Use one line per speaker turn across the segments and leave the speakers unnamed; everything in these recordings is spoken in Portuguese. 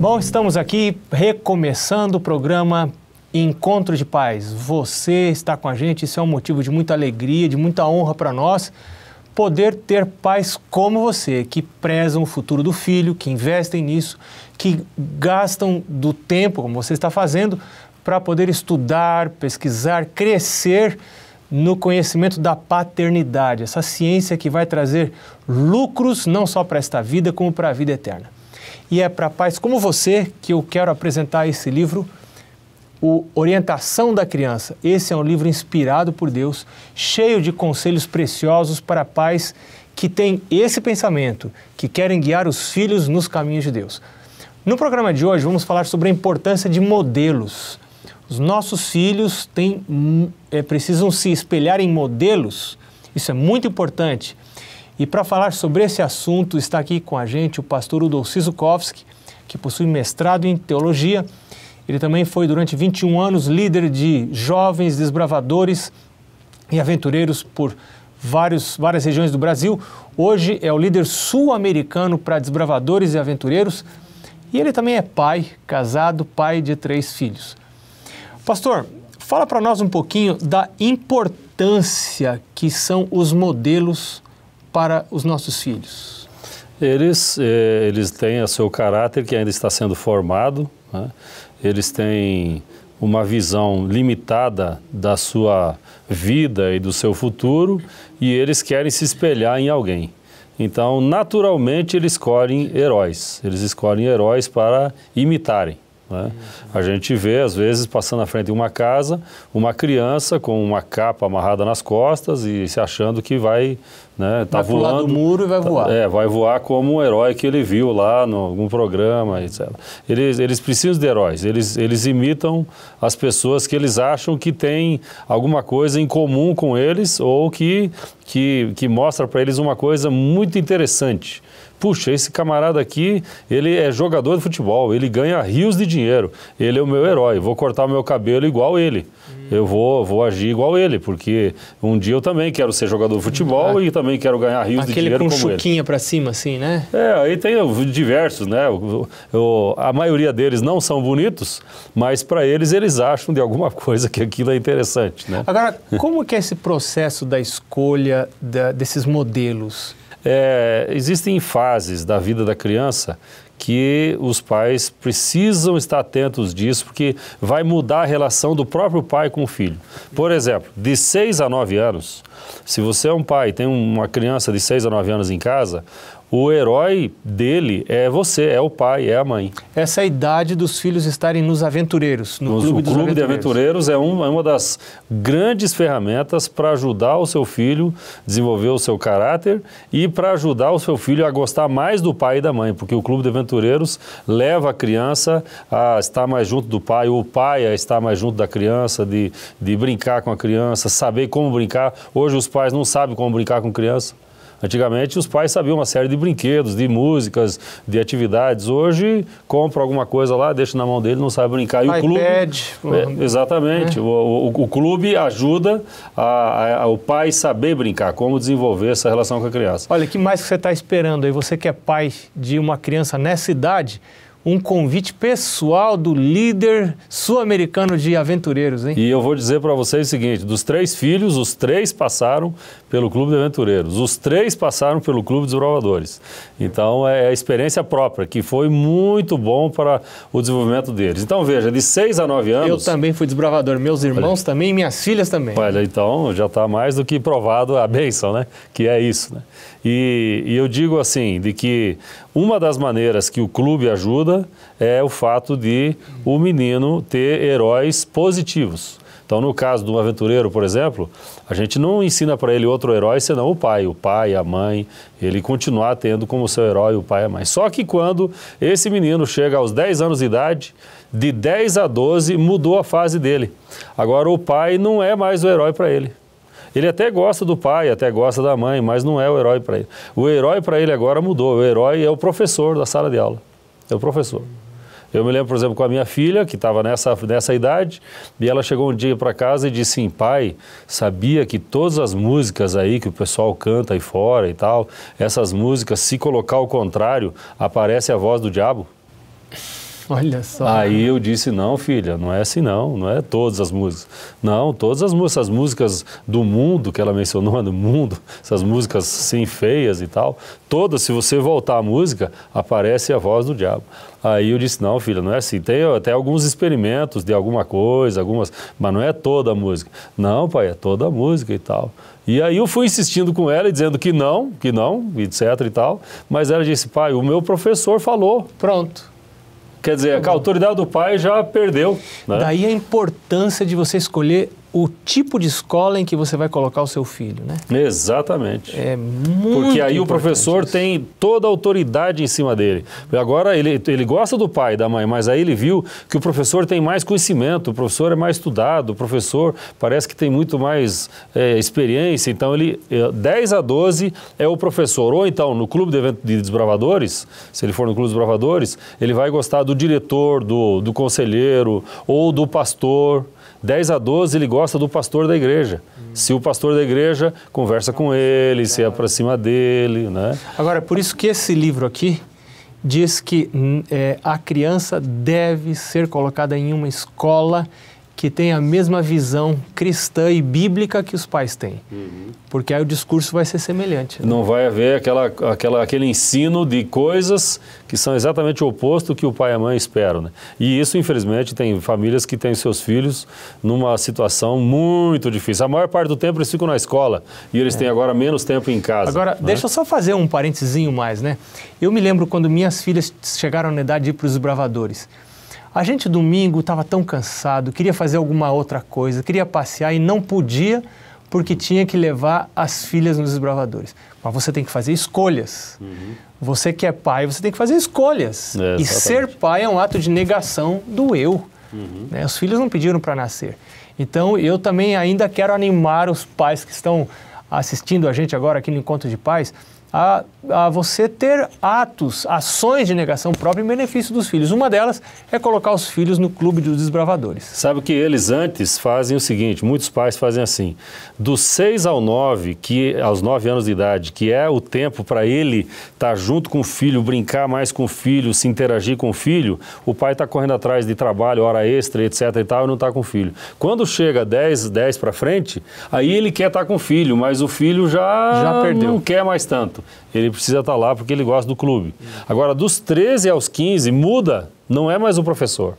Bom, estamos aqui recomeçando o programa Encontro de Pais. Você está com a gente, isso é um motivo de muita alegria, de muita honra para nós, poder ter pais como você, que prezam o futuro do filho, que investem nisso, que gastam do tempo, como você está fazendo, para poder estudar, pesquisar, crescer no conhecimento da paternidade, essa ciência que vai trazer lucros não só para esta vida, como para a vida eterna. E é para pais como você que eu quero apresentar esse livro, o Orientação da Criança. Esse é um livro inspirado por Deus, cheio de conselhos preciosos para pais que têm esse pensamento, que querem guiar os filhos nos caminhos de Deus. No programa de hoje vamos falar sobre a importância de modelos. Os nossos filhos precisam se espelhar em modelos, isso é muito importante. E para falar sobre esse assunto está aqui com a gente o pastor Udolci Zukovski, que possui mestrado em teologia. Ele também foi durante 21 anos líder de jovens desbravadores e aventureiros por várias regiões do Brasil. Hoje é o líder sul-americano para desbravadores e aventureiros. E ele também é pai, casado, pai de 3 filhos. Pastor, fala para nós um pouquinho da importância que são os modelos para os nossos filhos.
Eles têm o seu caráter que ainda está sendo formado, né? Eles têm uma visão limitada da sua vida e do seu futuro e eles querem se espelhar em alguém. Então, naturalmente, eles escolhem heróis para imitarem. Né? A gente vê, às vezes, passando na frente de uma casa, uma criança com uma capa amarrada nas costas e se achando que vai, né, tá voando. Vai pular do
muro e vai voar.
Vai voar como um herói que ele viu lá em algum programa, etc. Eles precisam de heróis, eles imitam as pessoas que eles acham que têm alguma coisa em comum com eles ou que mostra para eles uma coisa muito interessante. Puxa, esse camarada aqui, ele é jogador de futebol, ele ganha rios de dinheiro, ele é o meu herói, vou cortar o meu cabelo igual ele, eu vou agir igual ele, porque um dia eu também quero ser jogador de futebol e também quero ganhar rios de dinheiro como ele.
Aquele com chuquinha para cima assim, né?
Aí tem diversos, né? A maioria deles não são bonitos, mas para eles acham de alguma coisa que aquilo é interessante, né?
Agora, como que é esse processo da escolha desses modelos?
Existem fases da vida da criança que os pais precisam estar atentos disso, porque vai mudar a relação do próprio pai com o filho. Por exemplo, de 6 a 9 anos, se você é um pai e tem uma criança de 6 a 9 anos em casa, o herói dele é você, é o pai, é a mãe.
Essa é a idade dos filhos estarem nos aventureiros, no Clube dos Aventureiros.
O Clube de Aventureiros é uma das grandes ferramentas para ajudar o seu filho a desenvolver o seu caráter e para ajudar o seu filho a gostar mais do pai e da mãe, porque o Clube de Aventureiros leva a criança a estar mais junto do pai, o pai a estar mais junto da criança, de brincar com a criança, saber como brincar. Hoje os pais não sabem como brincar com criança. Antigamente os pais sabiam uma série de brinquedos, de músicas, de atividades. Hoje compra alguma coisa lá, deixa na mão dele, não sabe brincar. E o clube, exatamente. O clube ajuda o pai saber brincar, como desenvolver essa relação com a criança.
Olha, o que mais que você está esperando aí? Você que é pai de uma criança nessa idade, um convite pessoal do líder sul-americano de aventureiros, hein?
E eu vou dizer para vocês o seguinte, dos 3 filhos, os 3 passaram pelo Clube de Aventureiros, os 3 passaram pelo Clube dos Desbravadores. Então, é a experiência própria, que foi muito bom para o desenvolvimento deles. Então, veja, de 6 a 9 anos...
Eu também fui desbravador, meus irmãos também e minhas filhas também.
Olha, então, já está mais do que provado a bênção, né? Que é isso, né? E eu digo assim, de que uma das maneiras que o clube ajuda é o fato de o menino ter heróis positivos. Então, no caso do aventureiro, por exemplo, a gente não ensina para ele outro herói senão o pai, a mãe, ele continuar tendo como seu herói o pai e a mãe. Só que quando esse menino chega aos 10 anos de idade, de 10 a 12 mudou a fase dele. Agora o pai não é mais o herói para ele. Ele até gosta do pai, até gosta da mãe, mas não é o herói para ele. O herói para ele agora mudou. O herói é o professor da sala de aula. É o professor. Eu me lembro, por exemplo, com a minha filha, que estava nessa idade, e ela chegou um dia para casa e disse assim, pai, sabia que todas as músicas aí que o pessoal canta aí fora e tal, essas músicas, se colocar ao contrário, aparece a voz do diabo?
Olha só.
Aí eu disse, não, filha, não é assim não, não é todas as músicas. Não, todas as músicas, as músicas do mundo, que ela mencionou, do mundo, essas músicas sim feias e tal, todas, se você voltar a música, aparece a voz do diabo. Aí eu disse, não, filha, não é assim. Tem até alguns experimentos de alguma coisa, mas não é toda a música. Não, pai, é toda a música e tal. E aí eu fui insistindo com ela e dizendo que não, etc e tal. Mas ela disse, pai, o meu professor falou.
Pronto.
Quer dizer, a autoridade do pai já perdeu. Né?
Daí a importância de você escolher o tipo de escola em que você vai colocar o seu filho, né?
Exatamente.
É muito
Porque aí o professor
isso.
tem toda a autoridade em cima dele. Agora ele gosta do pai e da mãe, mas aí ele viu que o professor tem mais conhecimento, o professor é mais estudado, o professor parece que tem muito mais experiência. Então, 10 a 12 é o professor. Ou então, no clube de desbravadores, se ele for no clube de desbravadores, ele vai gostar do diretor, do conselheiro ou do pastor. 10 a 12 ele gosta do pastor da igreja. Se o pastor da igreja conversa com ele, se aproxima dele, né?
Agora, por isso que esse livro aqui diz que a criança deve ser colocada em uma escola que tem a mesma visão cristã e bíblica que os pais têm. Porque aí o discurso vai ser semelhante. Né?
Não vai haver aquele ensino de coisas que são exatamente o oposto que o pai e a mãe esperam. Né? E isso, infelizmente, tem famílias que têm seus filhos numa situação muito difícil. A maior parte do tempo eles ficam na escola e eles têm agora menos tempo em casa.
Agora,
né?
deixa eu só fazer um parentezinho mais, né? Eu me lembro quando minhas filhas chegaram na idade de ir para os desbravadores. A gente, domingo, estava tão cansado, queria fazer alguma outra coisa, queria passear e não podia porque tinha que levar as filhas nos desbravadores. Mas você tem que fazer escolhas. Você que é pai, você tem que fazer escolhas. E ser pai é um ato de negação do eu. Né? Os filhos não pediram para nascer. Então, eu também ainda quero animar os pais que estão assistindo a gente agora aqui no Encontro de Pais, a você ter ações de negação própria em benefício dos filhos. Uma delas é colocar os filhos no clube dos desbravadores.
Sabe que eles antes fazem o seguinte, muitos pais fazem assim, dos 6 ao 9, aos 9 anos de idade, que é o tempo para ele estar junto com o filho, brincar mais com o filho, se interagir com o filho, o pai está correndo atrás de trabalho, hora extra, etc e tal, e não está com o filho. Quando chega 10 para frente, aí ele quer estar com o filho, mas o filho já perdeu. Não quer mais tanto. Ele precisa estar lá porque ele gosta do clube. Agora, dos 13 aos 15, muda, não é mais o professor.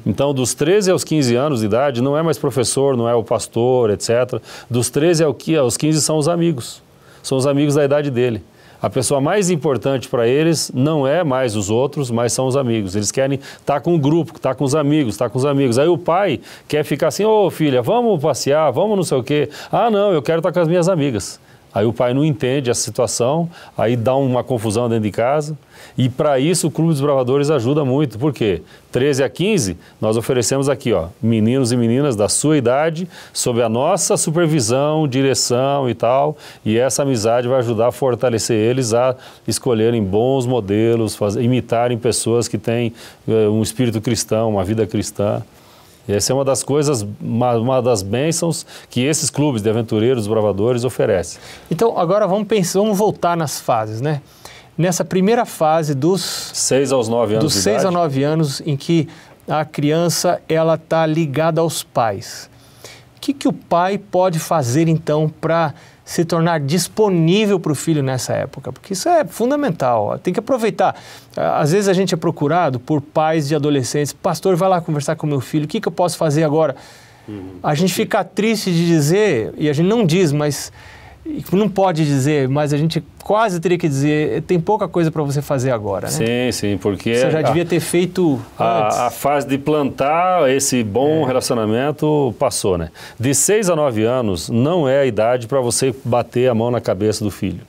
Então, dos 13 aos 15 anos de idade, não é mais professor, não é o pastor, etc. Dos 13 aos 15 são os amigos. São os amigos da idade dele. A pessoa mais importante para eles não é mais os outros, mas são os amigos. Eles querem estar com o grupo, estar com os amigos, estar com os amigos. Aí o pai quer ficar assim, ô filha, vamos passear, vamos não sei o quê. Ah, não, eu quero estar com as minhas amigas. Aí o pai não entende essa situação, aí dá uma confusão dentro de casa. E para isso o Clube dos Bravadores ajuda muito. Por quê? 13 a 15, nós oferecemos aqui, ó, meninos e meninas da sua idade, sob a nossa supervisão, direção e tal. E essa amizade vai ajudar a fortalecer eles a escolherem bons modelos, imitarem pessoas que têm um espírito cristão, uma vida cristã. E essa é uma das coisas, uma das bênçãos que esses clubes de aventureiros, bravadores oferecem.
Então, agora vamos voltar nas fases, né? Nessa primeira fase dos
6 aos 9 anos
dos
de
6
idade.
a 9 anos, em que a criança ela está ligada aos pais. O que o pai pode fazer, então, para se tornar disponível para o filho nessa época? Porque isso é fundamental, tem que aproveitar. Às vezes a gente é procurado por pais de adolescentes, pastor, vai lá conversar com meu filho, o que eu posso fazer agora? A gente fica triste de dizer, e a gente não diz, mas não pode dizer, mas a gente quase teria que dizer, tem pouca coisa para você fazer agora, né?
Sim, porque
você já devia ter feito antes.
A fase de plantar esse bom relacionamento passou, né? De 6 a 9 anos não é a idade para você bater a mão na cabeça do filho.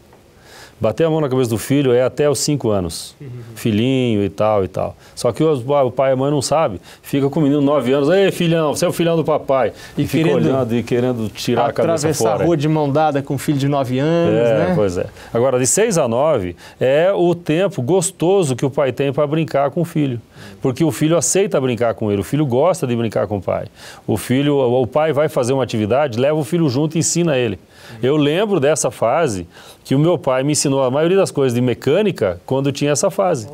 Bater a mão na cabeça do filho é até os 5 anos. Filhinho e tal e tal. Só que o pai e a mãe não sabem. Fica com o menino de 9 anos. Ei, filhão, você é o filhão do papai. E fica olhando e querendo tirar a cabeça fora.
Atravessar a rua de mão dada com um filho de 9 anos, né?
Pois é. Agora, de 6 a 9 é o tempo gostoso que o pai tem para brincar com o filho. Porque o filho aceita brincar com ele. O filho gosta de brincar com o pai. O pai vai fazer uma atividade, leva o filho junto e ensina ele. Eu lembro dessa fase que o meu pai me ensinou a maioria das coisas de mecânica quando tinha essa fase.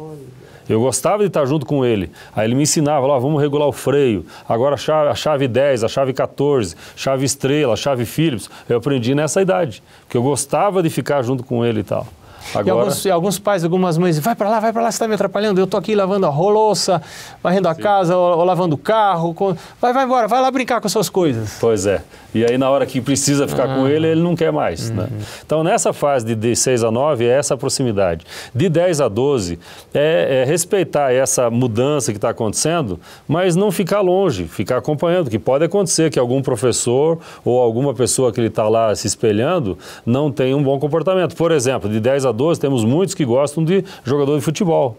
Eu gostava de estar junto com ele. Aí ele me ensinava, lá, vamos regular o freio. Agora a chave 10, a chave 14, chave estrela, a chave Phillips. Eu aprendi nessa idade, porque eu gostava de ficar junto com ele e tal.
Agora... E alguns pais, algumas mães, vai para lá, você está me atrapalhando, eu estou aqui lavando a louça, varrendo a casa, ou lavando o carro, vai embora, vai lá brincar com as suas coisas.
Pois é, e aí na hora que precisa ficar com ele não quer mais. Né? Então nessa fase de 6 a 9 é essa proximidade. De 10 a 12 é respeitar essa mudança que está acontecendo, mas não ficar longe, ficar acompanhando, que pode acontecer que algum professor ou alguma pessoa que ele está lá se espelhando não tenha um bom comportamento. Por exemplo, de 10 a 12 temos muitos que gostam de jogador de futebol.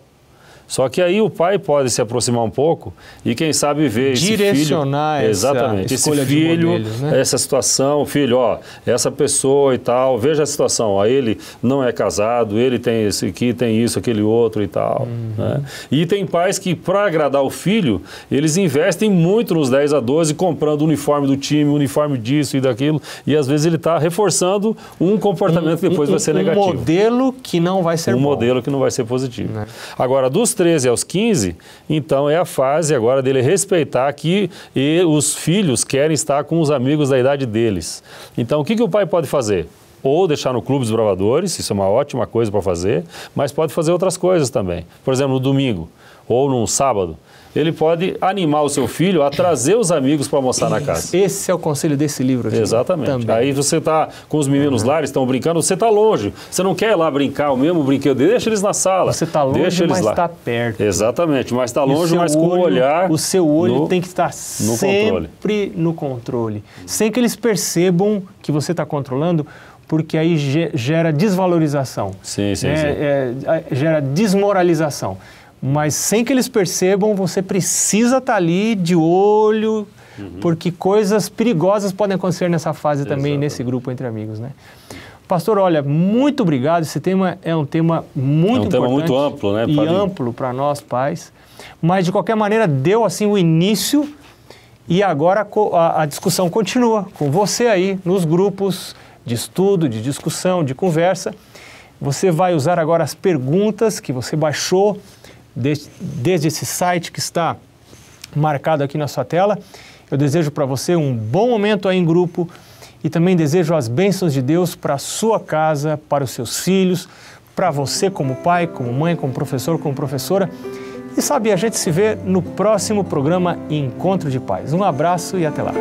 Só que aí o pai pode se aproximar um pouco e quem sabe ver esse filho...
Direcionar
exatamente,
essa escolha
esse filho,
de modelos, né?
Essa situação, filho, ó, essa pessoa e tal, veja a situação, ó, ele não é casado, ele tem esse aqui, tem isso, aquele outro e tal. Né? E tem pais que, para agradar o filho, eles investem muito nos 10 a 12, comprando o uniforme do time, o uniforme disso e daquilo, e às vezes ele está reforçando um comportamento que depois vai ser negativo.
Um modelo que não vai ser bom.
Um modelo que não vai ser positivo. Agora, dos 13 aos 15, então é a fase agora dele respeitar que os filhos querem estar com os amigos da idade deles. Então, o que o pai pode fazer? Ou deixar no Clube dos Bravadores, isso é uma ótima coisa para fazer, mas pode fazer outras coisas também. Por exemplo, no domingo ou no sábado, ele pode animar o seu filho a trazer os amigos para almoçar na casa.
Esse é o conselho desse livro aqui.
Exatamente.
Também.
Aí você está com os meninos lá, eles estão brincando, você está longe. Você não quer ir lá brincar o mesmo brinquedo, deixa eles na sala.
Você está longe, mas está perto.
Exatamente, mas está longe, mas com o olhar...
O seu olho tem que estar sempre no controle. Sem que eles percebam que você está controlando, porque aí gera desvalorização.
Sim.
Gera desmoralização. Mas sem que eles percebam, você precisa estar ali de olho, porque coisas perigosas podem acontecer nessa fase também, nesse grupo entre amigos, né? Pastor, olha, muito obrigado. Esse tema é um tema muito importante.
É um tema muito amplo, né,
e
Padre?
amplo para nós pais. Mas, de qualquer maneira, deu assim o início e agora a discussão continua com você aí nos grupos de estudo, de discussão, de conversa. Você vai usar agora as perguntas que você baixou desde esse site que está marcado aqui na sua tela. Eu desejo para você um bom momento aí em grupo e também desejo as bênçãos de Deus para a sua casa, para os seus filhos, para você como pai, como mãe, como professor, como professora. E sabe, a gente se vê no próximo programa Encontro de Pais. Um abraço e até lá.